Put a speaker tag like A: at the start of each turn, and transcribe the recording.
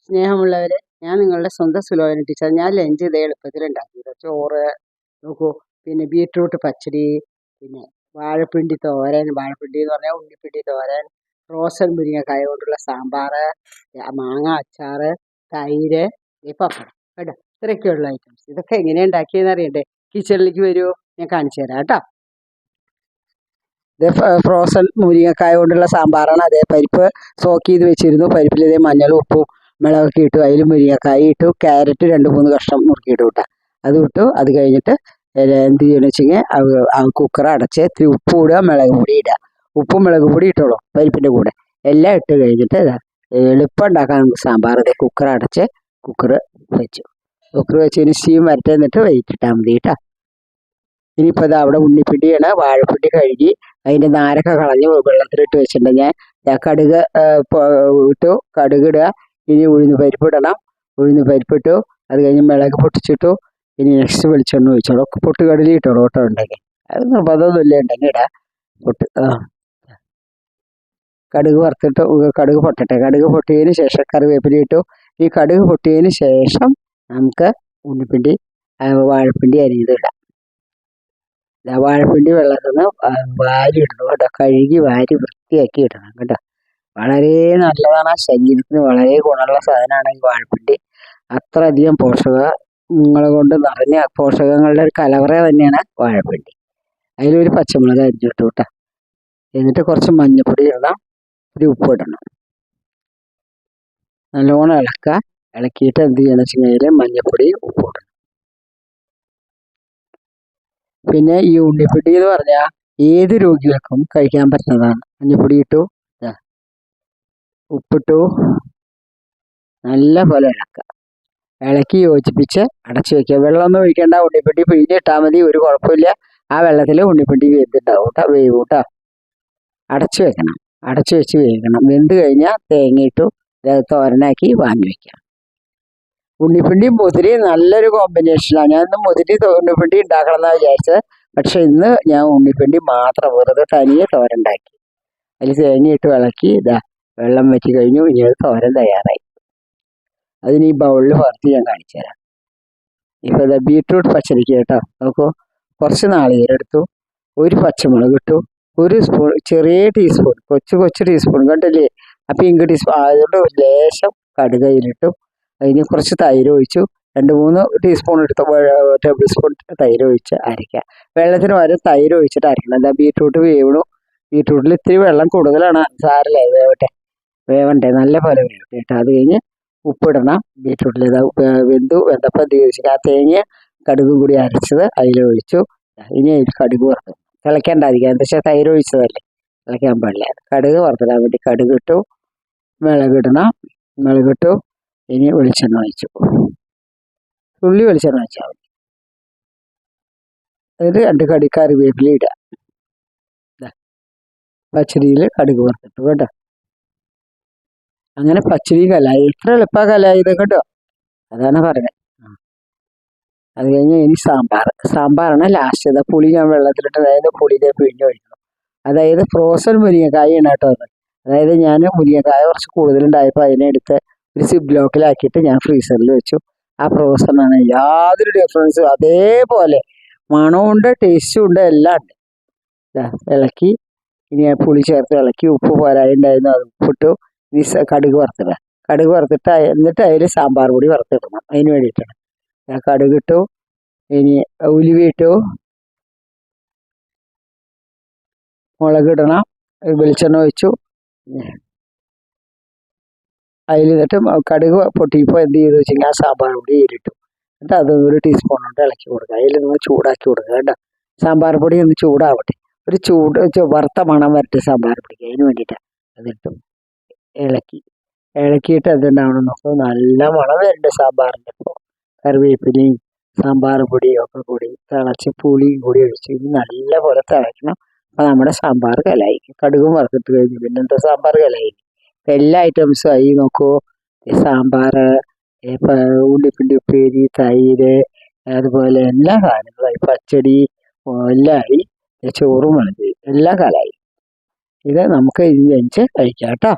A: സ്നേഹമുള്ളവരെ, ഞാൻ നിങ്ങളുടെ സ്വന്തം സുലോചന ടീച്ചർ. ഞാൻ ലഞ്ച് ഇതേ എളുപ്പത്തിൽ ഉണ്ടാക്കിയത് ചോറ് നോക്കൂ, പിന്നെ ബീട്രൂട്ട് പച്ചടി, പിന്നെ വാഴപ്പിണ്ടി തോരൻ, വാഴപ്പിണ്ടി എന്ന് പറഞ്ഞാൽ ഉള്ളിപ്പിണ്ടി തോരൻ, റോസൻ മുരിങ്ങക്കായ കൊണ്ടുള്ള സാമ്പാർ, മാങ്ങ അച്ചാർ, തൈര്, പപ്പടം കേട്ടോ. ഇത്രയൊക്കെയുള്ള ഐറ്റംസ്. ഇതൊക്കെ എങ്ങനെയാണ് ഉണ്ടാക്കിയതെന്ന് അറിയണ്ടേ? കിച്ചണിലേക്ക് വരുമോ, ഞാൻ കാണിച്ചു തരാം കേട്ടോ. ഇത് ഫ്രോസൺ മുരിങ്ങക്കായ കൊണ്ടുള്ള സാമ്പാറാണ്. അതേ പരിപ്പ് സോക്ക് ചെയ്ത് വെച്ചിരുന്നു. പരിപ്പിൽ ഇതേ മഞ്ഞളും ഉപ്പും മുളകൊക്കെ ഇട്ടു. അതിൽ മുരിങ്ങക്കായ ഇട്ടു, ക്യാരറ്റ് 2-3 കഷ്ണം നുറുക്കിയിട്ട് വിട്ടാൽ അത് വിട്ടു. അത് കഴിഞ്ഞിട്ട് എന്ത് ചെയ്യണമെന്ന് വെച്ചെങ്കിൽ കുക്കർ അടച്ച് ഇത്തിരി ഉപ്പ് ഇടുക, മുളക് പൊടി ഇടുക. ഉപ്പും മുളക് പൊടി ഇട്ടോളൂ പരിപ്പിൻ്റെ കൂടെ. എല്ലാം ഇട്ട് കഴിഞ്ഞിട്ട് എളുപ്പം ഉണ്ടാക്കാൻ നമുക്ക് സാമ്പാർ. ഇതേ കുക്കർ അടച്ച് കുക്കർ വെച്ചു. കുക്കർ വെച്ചതിന് സ്റ്റീം വരട്ടെ, എന്നിട്ട് വെയിറ്റ് ഇട്ടാൽ മതി കേട്ടോ. ഇനിയിപ്പോൾ ഇത് അവിടെ ഉണ്ണിപ്പിണ്ടിയാണ്. വാഴപ്പിണ്ടി കഴുകി അതിൻ്റെ നാരൊക്കെ കളഞ്ഞ് വെള്ളത്തിലിട്ട് വെച്ചിട്ടുണ്ട് ഞാൻ. കടുക് ഇട്ടു, കടുക് ഇടുക. ഇനി ഉഴുന്ന് പരിപ്പ് ഇടണം. ഉഴുന്ന് പരിപ്പിട്ടു. അത് കഴിഞ്ഞ് മുളക് പൊട്ടിച്ചിട്ടു. ഇനി നെക്സ്റ്റ് വെളിച്ചെണ്ണ ഒഴിച്ചോളൂ. പൊട്ടുകടലി ഇട്ടോളൂ കേട്ടോ. ഉണ്ടെങ്കിൽ അത് നിർബന്ധമൊന്നുമില്ല, ഉണ്ടെങ്കിൽ ഇടാം. കടുക് വറുത്തിട്ട് കടുക് പൊട്ടട്ടെ. കടുക് പൊട്ടിയതിന് ശേഷം കറിവേപ്പില ഇട്ടു. ഈ കടുക് പൊട്ടിയതിന് ശേഷം നമുക്ക് ഉണ്ണിപ്പിണ്ടി വാഴപ്പിണ്ടി അരിഞ്ഞിടാം. വാഴപ്പിണ്ടി വെള്ളത്തിൽ നിന്ന് വാരി ഇടണം കേട്ടോ. കഴുകി വാരി വൃത്തിയാക്കി ഇടണം കേട്ടോ. വളരെ നല്ലതാണ്. ശരീരത്തിന് വളരെ ഗുണമുള്ള സാധനമാണ് ഈ വാഴപ്പിണ്ടി. അത്രയധികം പോഷകങ്ങൾ കൊണ്ട് നിറഞ്ഞ പോഷകങ്ങളുടെ ഒരു കലവറ തന്നെയാണ് വാഴപ്പിണ്ടി. അതിലൊരു പച്ചമുളക് അരിഞ്ഞിട്ടു കേട്ടോ. എന്നിട്ട് കുറച്ച് മഞ്ഞൾപ്പൊടി ഇടണം, ഒരു ഉപ്പ് ഇടണം. നല്ലോണം ഇളക്കുക. ഇളക്കിയിട്ട് എന്ത് ചെയ്യണമെന്ന് വെച്ച് കഴിഞ്ഞാൽ മഞ്ഞൾപ്പൊടി ഉപ്പ് ഇടണം. പിന്നെ ഈ ഉണ്ണിപ്പിണ്ടി എന്ന് പറഞ്ഞാൽ ഏത് രോഗികൾക്കും കഴിക്കാൻ പറ്റുന്നതാണ്. മഞ്ഞൾപ്പൊടി ഇട്ടു, ഉപ്പിട്ടു, നല്ല പോലെ ഇളക്കുക. ഇളക്കി യോജിപ്പിച്ച് അടച്ചു വയ്ക്കുക. വെള്ളമൊന്നും ഒഴിക്കേണ്ട. ഉണ്ണിപ്പിണ്ടി പിഴിഞ്ഞിട്ടാൽ മതി, ഒരു കുഴപ്പമില്ല. ആ വെള്ളത്തിൽ ഉണ്ണിപ്പിണ്ടി വെന്തുണ്ടാവും കേട്ടോ, വേവും കേട്ടോ. അടച്ചു വെക്കണം. അടച്ചു വെച്ച് വേവിക്കണം. വെന്ത് കഴിഞ്ഞാൽ തേങ്ങയിട്ടു തോരനാക്കി വാങ്ങി വയ്ക്കാം. ഉണ്ണിപ്പിണ്ടി മുതിരി നല്ലൊരു കോമ്പിനേഷനാണ്. ഞാൻ ഇന്ന് മുതിരി ഉണ്ണിപ്പിണ്ടി ഉണ്ടാക്കണം എന്നാണ് വിചാരിച്ചത്. പക്ഷെ ഇന്ന് ഞാൻ ഉണ്ണിപ്പിണ്ടി മാത്രം വെറുതെ തനിയെ തോരനുണ്ടാക്കി. അതിൽ തേങ്ങയിട്ട് ഇളക്കി വെള്ളം വറ്റി കഴിഞ്ഞു. ഇനി അത് തോരൻ തയ്യാറായി. അതിന് ഈ ബൗളിൽ പകർത്തി ഞാൻ കാണിച്ചു തരാം. ഇപ്പോൾ ബീട്രൂട്ട് പച്ചടിക്ക് കേട്ടോ. നോക്കൂ, കുറച്ച് നാളികേരം എടുത്തു, ഒരു പച്ചമുളക് ഇട്ടു, ഒരു സ്പൂൺ, ചെറിയ ടീസ്പൂൺ, കൊച്ചു ടീസ്പൂൺ കണ്ടില്ലേ, ആ പിങ്ക് ടീസ്പൂൺ അതുകൊണ്ട് ഒരു ലേശം കടുകയിലിട്ടു. അതിന് കുറച്ച് തൈര് ഒഴിച്ചു. 2-3 ടീസ്പൂൺ എടുത്ത ടേബിൾ സ്പൂൺ തൈര് ഒഴിച്ച് അരയ്ക്കുക. വെള്ളത്തിന് പകരം തൈര് ഒഴിച്ചിട്ട് അരയ്ക്കണം. ബീട്രൂട്ട് വേവണു. ബീട്രൂട്ടിൽ ഇത്തിരി വെള്ളം കൂടുതലാണ്. സാരല്ലേ, വേവണ്ടേ, നല്ല പോലെ വേവട്ടെ കേട്ടോ. അത് കഴിഞ്ഞ് ഉപ്പിടണം. ബീട്രൂട്ടിൽ വെന്തപ്പോൾ എന്ത് ചോദിച്ചാൽ ആ തേങ്ങ കടുകും കൂടി അരച്ചത് അതിലൊഴിച്ചു. ഇനി അതിൽ കടുക് വറുത്തു. തിളയ്ക്കാണ്ടായിരിക്കുക, എന്താ വെച്ചാൽ തൈര് ഒഴിച്ചതല്ലേ, തിളയ്ക്കാൻ പാടില്ല. കടുക് വറുത്തിടാൻ വേണ്ടി കടുക് ഇട്ടു. മുളകിട്ടു. ഇനി വെളിച്ചെണ്ണ ഒഴിച്ചു. ഉള്ളി വെളിച്ചെണ്ണ ഒഴിച്ചാൽ മതി. അതിൽ 2 കറിവേപ്പില ഇടുക. പച്ചടിയിൽ കടുക് വറുത്തിട്ടു കേട്ടോ. അങ്ങനെ പച്ചടി കലായി. എത്ര എളുപ്പ കലായത് കേട്ടോ. അതാണ് പറയുന്നത്. അത് കഴിഞ്ഞ് ഇനി സാമ്പാറാണ് ലാസ്റ്റ്. പുളി ഞാൻ വെള്ളത്തിലിട്ട്, അതായത് പുളിയിലെ പിഴിഞ്ഞ് ഒഴിക്കണം. അതായത് ഫ്രോസൺ മുരിങ്ങക്കായാണ് കേട്ടോ അത്. അതായത് ഞാൻ മുരിങ്ങക്കായ കുറച്ച് കൂടുതലുണ്ടായപ്പോൾ അതിനെടുത്ത് ഒരു സിബ് ലോക്കിലാക്കിയിട്ട് ഞാൻ ഫ്രീസറിൽ വെച്ചു. ആ ഫ്രോസണാണ്. യാതൊരു ഡിഫറൻസും, അതേപോലെ മണമുണ്ട്, ടേസ്റ്റും ഉണ്ട്, എല്ലാം ഉണ്ട്. ഇളക്കി ഇനി പുളി ചേർത്ത് ഇളക്കി. ഉപ്പ് പോരായിട്ടുണ്ടായിരുന്നു, അത് ഉപ്പിട്ടു. ഇനി കടുക് വറുത്തിടുക. കടുക് വറുത്തിട്ട് എന്നിട്ട് അതിൽ സാമ്പാർ പൊടി വറുത്തിടണം. അതിന് വേണ്ടിയിട്ടാണ്. കടുക് ഇട്ടു. ഇനി ഉലുവ ഇട്ടു. മുളകിടണം. വെളിച്ചെണ്ണ ഒഴിച്ചു. അതിൽ എന്നിട്ട് കടുക് പൊട്ടിയപ്പോൾ എന്ത് ചെയ്തു വെച്ചെങ്കിൽ ആ സാമ്പാർ പൊടി ഇതിലിട്ടു. എന്നിട്ട് അത് 1 ടീസ്പൂൺ കൊണ്ട് ഇളക്കി കൊടുക്കുക. അതിൽ നിന്ന് ചൂടാക്കി കൊടുക്കുക കേട്ടോ. സാമ്പാർ പൊടി ഒന്ന് ചൂടാവട്ടെ. ഒരു വറുത്ത മണം വരട്ടെ സാമ്പാർ പൊടിക്ക്. അതിന് വേണ്ടിയിട്ടാണ് അതിട്ടു. ഇളക്കിയിട്ട് എന്തുണ്ടാവണം നോക്കുക. നല്ല മണം വരുന്നുണ്ട് സാമ്പാറിൻ്റെ. ഇപ്പോൾ കറിവേപ്പിലയും സാമ്പാർ പൊടിയും ഒക്കെ കൂടി തിളച്ച് പുളിയും കൂടി ഒഴിച്ച് ഇത് നല്ല പോലെ തിളയ്ക്കണം. അപ്പോൾ നമ്മുടെ സാമ്പാർ കലായി. കടുകും വറുത്തിട്ട് കഴിഞ്ഞു. പിന്നെന്താ സാമ്പാർ കലായി. എല്ലാ ഐറ്റംസും ആയി. നോക്കൂ, സാമ്പാർ, ഉള്ളിപ്പിണ്ടി ഉപ്പേരി, തൈര്, അതുപോലെ എല്ലാ സാധനങ്ങളായി. പച്ചടി എല്ലാമായി. ചോറും വളർത്തി എല്ലാം കലായി. ഇത് നമുക്ക് ഇത് കഴിക്കാം കേട്ടോ.